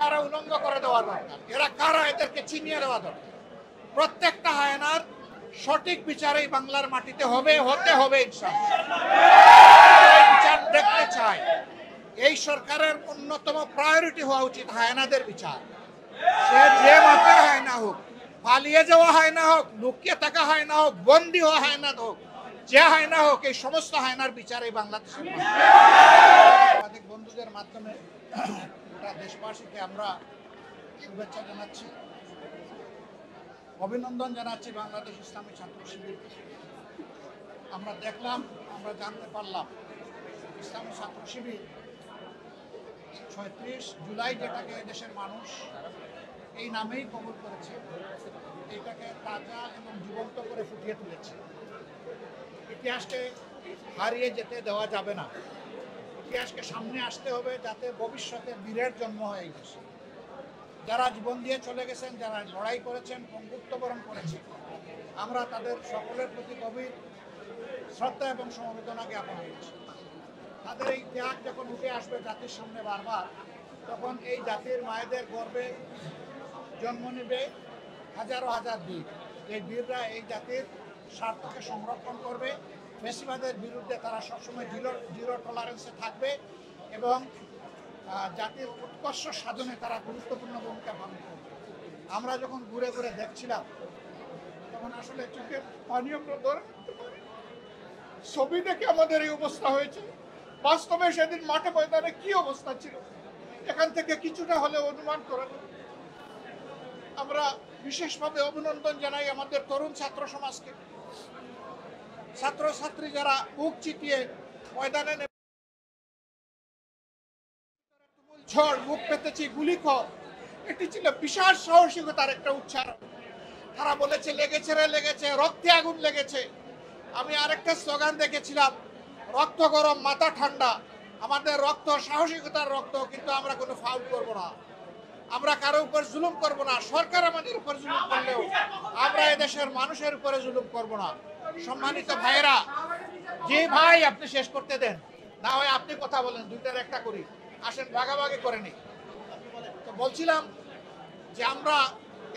চেহারা উলঙ্গ করে দেওয়া দরকার। এরা কারা, এদেরকে চিনিয়ে দেওয়া দরকার। প্রত্যেকটা হায়নার সঠিক বিচার এই বাংলার মাটিতে হতে হবে ইনশাআল্লাহ। বিচার দেখতে চাই। এই সরকারের অন্যতম প্রায়োরিটি হওয়া উচিত হায়নাদের বিচার। সে যে মাপের হায়না হোক, পালিয়ে যাওয়া হায়না হোক, লুকিয়ে থাকা হায়না হোক, বন্দী হওয়া হায়না হোক, যে হায়না হোক, এই সমস্ত হায়নার বিচার এই বাংলাদেশের সাংবাদিক বন্ধুদের মাধ্যমে গোটা দেশবাসীকে আমরা শুভেচ্ছা জানাচ্ছি, অভিনন্দন জানাচ্ছি বাংলাদেশ ইসলামী ছাত্র শিবির। আমরা দেখলাম, আমরা জানতে পারলাম ইসলামী ছাত্র শিবির ৩৬ জুলাই যেটাকে দেশের মানুষ এই নামেই কবুল করেছে, এটাকে তাজা এবং জীবন্ত করে ফুটিয়ে তুলেছে। ইতিহাসকে হারিয়ে যেতে দেওয়া যাবে না, ইতিহাসকে সামনে আসতে হবে যাতে ভবিষ্যতে বীরের জন্ম হয়। দেশে যারা জীবন দিয়ে চলে গেছেন, যারা লড়াই করেছেন, বন্ধুত্ববরণ করেছেন, আমরা তাদের সকলের প্রতি গভীর শ্রদ্ধা এবং সমবেদনা জ্ঞাপন করছি। তাদের এই ত্যাগ যখন উঠে আসবে জাতির সামনে বারবার, তখন এই জাতির মায়েদের গর্বে জন্ম নেবে হাজারো হাজার বীর। এই বীররা এই জাতির স্বার্থকে সংরক্ষণ করবে, ফ্যাসিবাদের বিরুদ্ধে তারা সবসময় জিরো টলারেন্সে থাকবে এবং জাতির উৎকর্ষ সাধনে তারা গুরুত্বপূর্ণ ভূমিকা পালন করবে। আমরা যখন ঘুরে ঘুরে দেখছিলাম তখন আসলে চোখে পানীয় ছবি দেখে আমাদের এই অবস্থা হয়েছে। বাস্তবে সেদিন মাঠে ময়দানে কি অবস্থা ছিল এখান থেকে কিছুটা হলে অনুমান করা যায়। আমরা বিশেষভাবে অভিনন্দন জানাই আমাদের তরুণ ছাত্র সমাজকে, ছাত্রছাত্রী যারা বুক চিতিয়ে ময়দানে ঝড়, মুখ পেতেছি গুলিখড়, এটি ছিল বিশাল সাহসিকতার একটা উচ্চারণ। তারা বলেছে লেগেছে রে লেগেছে, রক্তে আগুন লেগেছে। আমি আরেকটা স্লোগান দেখেছিলাম, রক্ত গরম মাথা ঠান্ডা। আমাদের রক্ত সাহসিকতার রক্ত, কিন্তু আমরা কোনো ফাউল করব না, আমরা কারো উপর জুলুম করব না। সরকার আমাদের উপর জুলুম করলেও আমরা এদেশের মানুষের উপরে জুলুম করব না। সম্মানিত ভাইয়েরা, যে ভাই আপনি শেষ করতে দেন, না হয় আপনি কথা বলেন, দুইটার একটা করি, আসেন ভাগাভাগি করে নি। তো বলছিলাম যে আমরা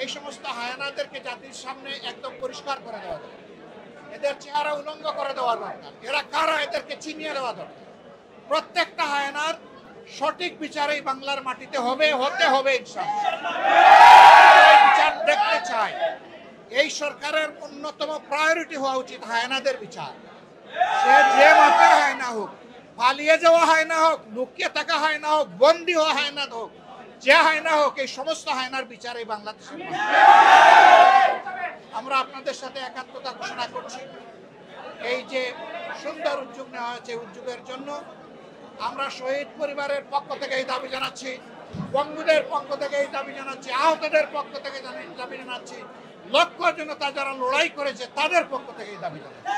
এই সমস্ত হায়ানাদেরকে জাতির সামনে একদম পরিষ্কার করে দেওয়া দরকার, এদের চেহারা উলঙ্গ করে দেওয়া দরকার। এরা কারা, এদেরকে চিনিয়ে দেওয়া দরকার। প্রত্যেকটা হায়নার সঠিক বিচার এই বাংলার মাটিতে হতে হবে ইনশাআল্লাহ। বিচার দেখতে চাই। এই সরকারের অন্যতম প্রায়োরিটি হওয়া উচিত হায়নাদের বিচার। সে যে মাপের হায়না হোক, পালিয়ে যাওয়া হায়না হোক, লুকিয়ে থাকা হায়না হোক, বন্দী হওয়া হায়না হোক, যে হায়না হোক, এই সমস্ত হায়নার বিচার এই বাংলাদেশে। আমরা আপনাদের সাথে একাত্মতা ঘোষণা করছি। এই যে সুন্দর উদ্যোগ নেওয়া হয়েছে, উদ্যোগের জন্য আমরা শহীদ পরিবারের পক্ষ থেকে এই দাবি জানাচ্ছি, বঙ্গদের পক্ষ থেকে এই দাবি জানাচ্ছি, আহতদের পক্ষ থেকে দাবি জানাচ্ছি, লক্ষ জনতা যারা লড়াই করেছে তাদের পক্ষ থেকে এই দাবি জানাচ্ছি।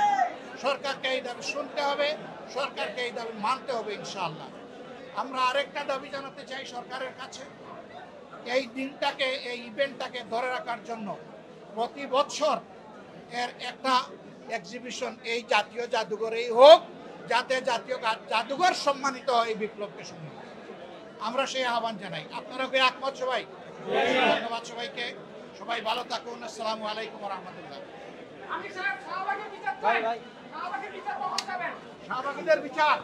সরকারকে এই দাবি শুনতে হবে, সরকারকে এই দাবি মানতে হবে ইনশাআল্লাহ। আমরা আরেকটা দাবি জানাতে চাই সরকারের কাছে, এই দিনটাকে, এই ইভেন্টটাকে ধরে রাখার জন্য প্রতি বছর এর একটা এক্সিবিশন এই জাতীয় জাদুঘরেই হোক, যাতে জাতীয় জাদুঘর সম্মানিত হয় এই বিপ্লবকে সম্মান। আমরা সেই আহ্বান জানাই। আপনারা কি একমত সবাই? ধন্যবাদ সবাইকে, সবাই ভালো থাকুন। আসসালামু আলাইকুম রহমতুল্লাহ। শাহবাগীদের বিচার